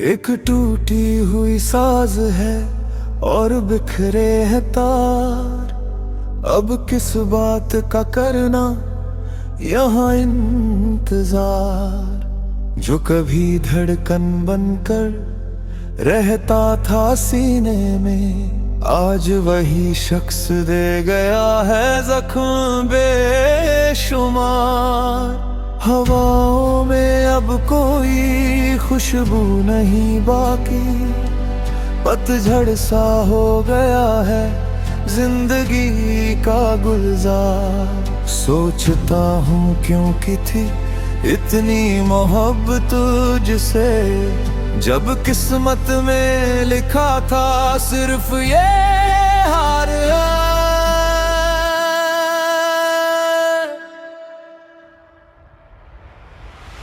एक टूटी हुई साज है और बिखरे हैं तार। अब किस बात का करना यहाँ इंतजार। जो कभी धड़कन बनकर रहता था सीने में, आज वही शख्स दे गया है जख्म बेशुमार। हवाओं में अब कोई खुशबू नहीं बाकी, पतझड़ सा हो गया है जिंदगी का गुलजार। सोचता हूँ क्यों की थी इतनी मोहब्बत तुझसे, जब किस्मत में लिखा था सिर्फ ये हार।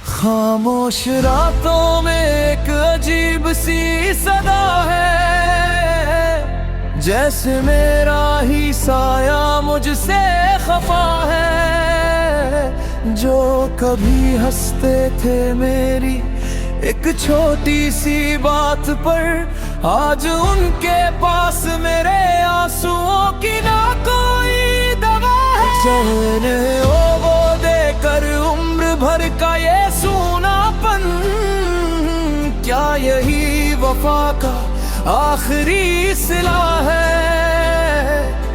खामोश रातों में एक अजीब सी सदा है, जैसे मेरा ही साया मुझसे खफा है। जो कभी हंसते थे मेरी एक छोटी सी बात पर, आज उनके पास मेरे आंसुओं की ना कोई दवा है। चैन वो देकर उम्र भर का ये सूनापन, क्या यही वफा का आखिरी सिला है।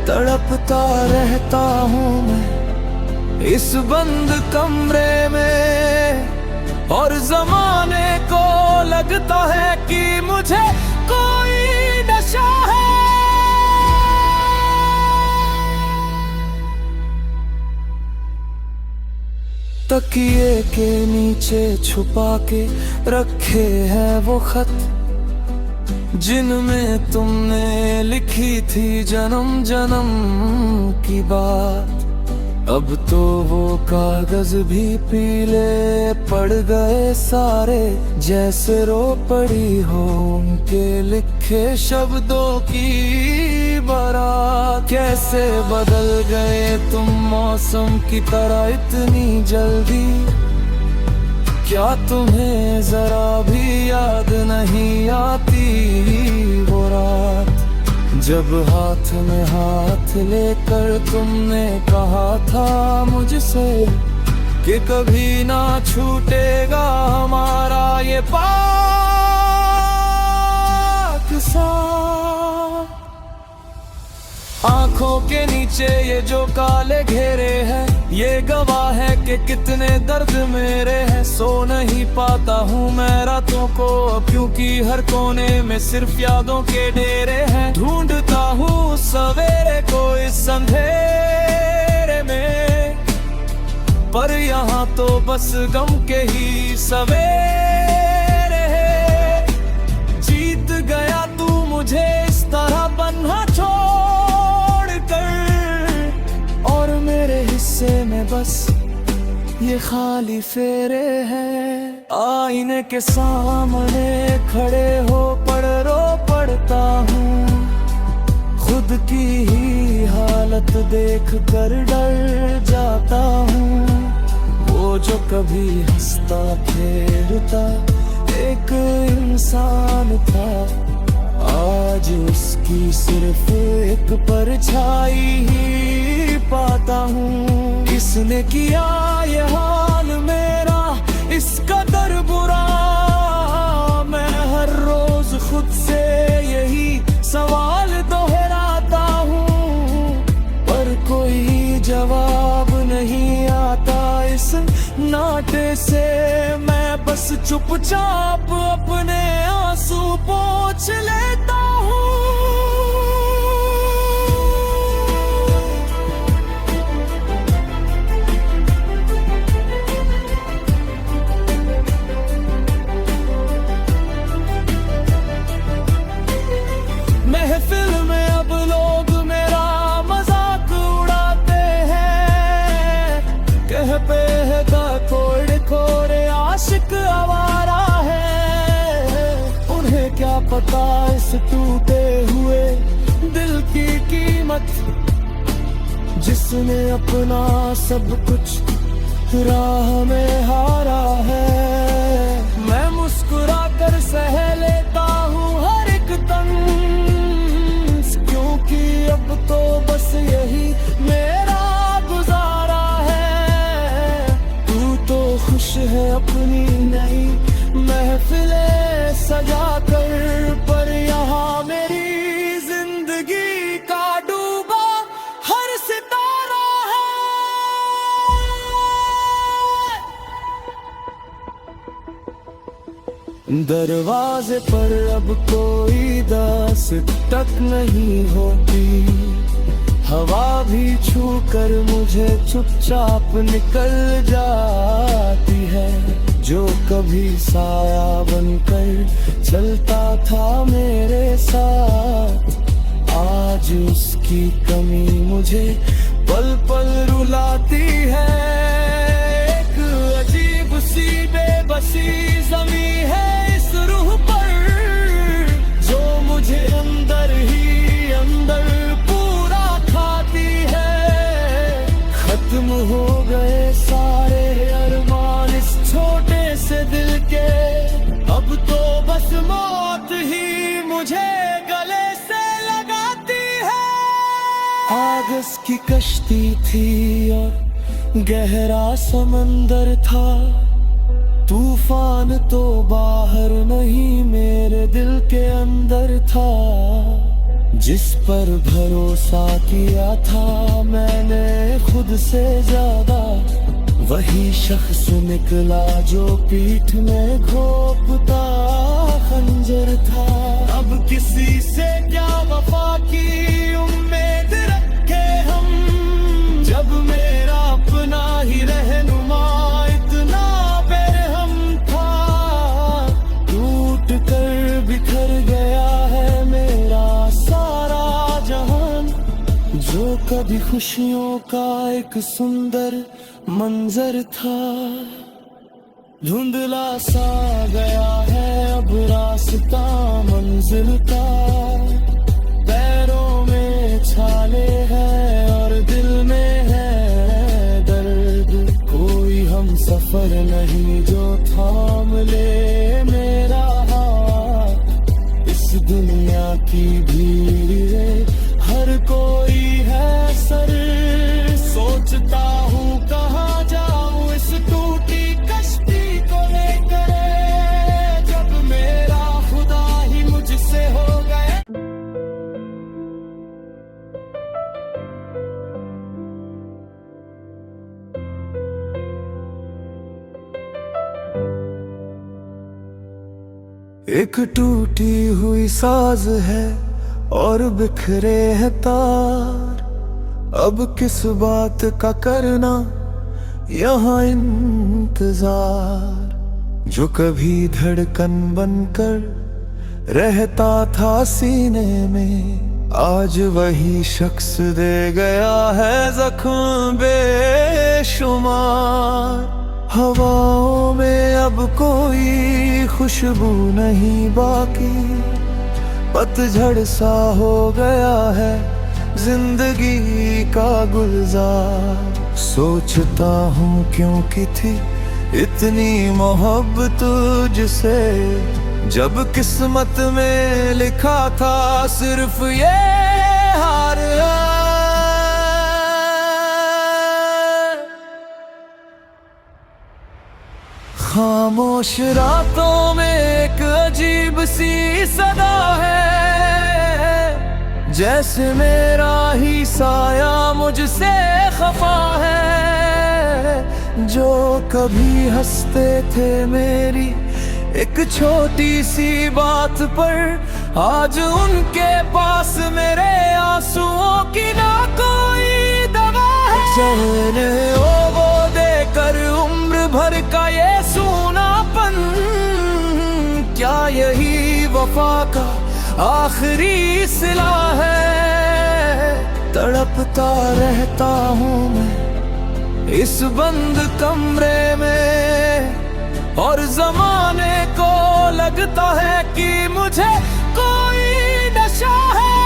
तड़पता रहता हूँ मैं इस बंद कमरे में, और जमाने को लगता है कि मुझे कोई नशा है। तकिए के नीचे छुपा के रखे हैं वो खत, जिनमें तुमने लिखी थी जन्म जन्म की बात। अब तो वो कागज भी पीले पड़ गए सारे, जैसे रो पड़ी हो उनके लिखे शब्दों की बारात। कैसे बदल गए तुम मौसम की तरह इतनी जल्दी, क्या तुम्हें जरा भी याद नहीं आती वो रात, जब हाथ में हाथ लेकर तुमने कहा था मुझसे कि कभी ना छूटेगा हमारा ये पाक साथ। आंखों के नीचे ये जो काले घेरे हैं, ये गवाह है कि कितने दर्द मेरे हैं। सो नहीं पाता हूँ मैं रातों को, क्योंकि हर कोने में सिर्फ यादों के डेरे हैं। ढूंढता हूँ सवेरे को इस अंधेरे में, पर यहाँ तो बस गम के ही सवेरे हैं। जीत गया तू मुझे इस तरह पन्हा छोड़ कर, और मेरे हिस्से में बस ये खाली फेरे हैं। आईने के सामने खड़े हो रो पड़ता हूँ, खुद की ही हालत देख कर डर जाता हूँ। वो जो कभी हंसता खेलता एक इंसान था, आज उसकी सिर्फ एक परछाई ही पाता हूँ। किसने किया ये हाल मेरा इस कदर बुरा, मैं हर रोज खुद से यही सवाल दोहराता हूँ, पर कोई जवाब नहीं आता इस नाटे से। मैं बस चुपचाप अपने आंसू पोंछ लेता हूँ। महफिल में अब लोग मेरा मजाक उड़ाते हैं, कह पे है कोड़े कोड़े आशिक आवारा है। उन्हें क्या पता इस टूटे हुए दिल की कीमत, जिसने अपना सब कुछ राह में हारा है। मैं मुस्कुरा कर कर सह लेता हूँ हर एक तंज, क्योंकि अब तो बस यही मेरा गुजारा है। तू तो खुश है अपनी नई महफिलें सजा कर, पर यहाँ मेरी जिंदगी का डूबा हर सितारा है। दरवाजे पर अब कोई दस्तक नहीं होती, हवा भी छू कर मुझे चुपचाप निकल जाती है। जो कभी साया बनकर चलता था मेरे साथ, आज उसकी कमी मुझे पल पल रुलाती है। एक अजीब सी बेबसी जमी है इस रूह पर, जो मुझे अंदर ही अंदर पूरा खाती है। खत्म हो गए सारे अरमान इस छोटे से दिल के, अब तो बस मौत ही मुझे गले से लगाती है। आगस की कश्ती थी और गहरा समंदर था, तूफान तो बाहर नहीं मेरे दिल के अंदर था। जिस पर भरोसा किया था मैंने खुद से ज्यादा, वही शख्स निकला जो पीठ में घोंपता खंजर था। अब किसी से क्या वफा की उम्मीद रखे हम, जब मेरा अपना ही रहनुमा इतना बेरहम था। टूट कर बिखर गया है मेरा सारा जहान, जो कभी खुशियों का एक सुंदर मंजर था। धुंधला सा गया है अब रास्ता मंजिल का, पैरों में छाले हैं और दिल में है दर्द। कोई हम सफर नहीं जो थाम ले मेरा हाथ, इस दुनिया की भीड़ रे हर कोई है सर। सोचता हूँ कहाँ जाऊँ इस टूटी कश्ती को लेकर, जब मेरा खुदा ही मुझसे हो गया। एक टूटी हुई साज है और बिखरे हैं तार, अब किस बात का करना यहाँ इंतजार। जो कभी धड़कन बनकर रहता था सीने में, आज वही शख्स दे गया है जख्म बेशुमार। हवाओं में अब कोई खुशबू नहीं बाकी, पतझड़ सा हो गया है जिंदगी का गुलजार। सोचता हूँ क्यों की थी इतनी मोहब्बत तुझसे, जब किस्मत में लिखा था सिर्फ ये हार। खामोश रातों में एक अजीब सी सदा है, जैसे मेरा ही साया मुझसे खफा है। जो कभी हंसते थे मेरी एक छोटी सी बात पर, आज उनके पास मेरे आंसुओं की ना कोई दवा है। चैन वो देकर उम्र भर का ये सूनापन, क्या यही वफा का आखिरी सिला है। तड़पता रहता हूँ मैं इस बंद कमरे में, और जमाने को लगता है कि मुझे कोई नशा है।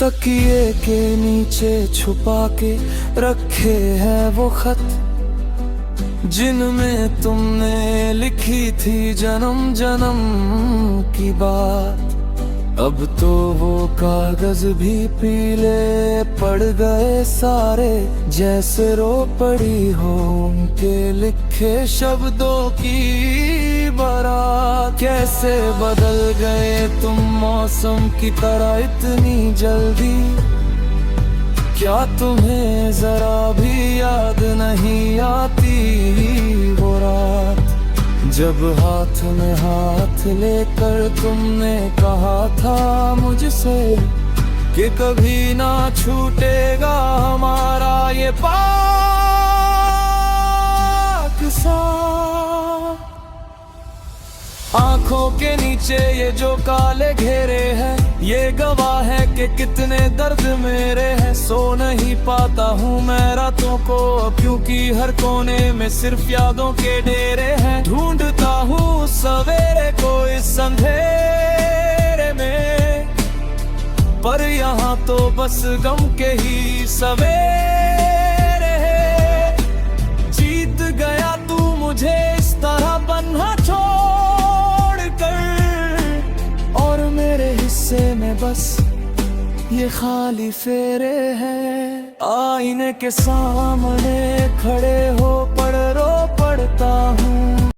तकिए के नीचे छुपा के रखे हैं वो खत, जिनमें तुमने लिखी थी जन्म जन्म की बात। अब तो वो कागज भी पीले पड़ गए सारे, जैसे रो पड़ी हो उनके लिखे शब्दों की बारात। कैसे बदल गए तुम मौसम की तरह इतनी जल्दी, क्या तुम्हें जरा भी याद नहीं आती वो रात, जब हाथ में हाथ लेकर तुमने कहा था मुझसे कि कभी ना छूटेगा हमारा ये पाक साथ। आंखों के नीचे ये जो काले घेरे हैं, ये गवाह है कि कितने दर्द मेरे हैं। सो नहीं पाता हूँ मैं रातों को, क्योंकि हर कोने में सिर्फ यादों के डेरे हैं। ढूंढता हूँ सवेरे को इस अंधेरे में, पर यहाँ तो बस गम के ही सवेरे हैं। जीत गया तू मुझे इस तरह बन्हा छोड़ कर, और मेरे हिस्से में बस ये खाली फेरे हैं। आईने के सामने खड़े हो पड़ रो पड़ता हूँ।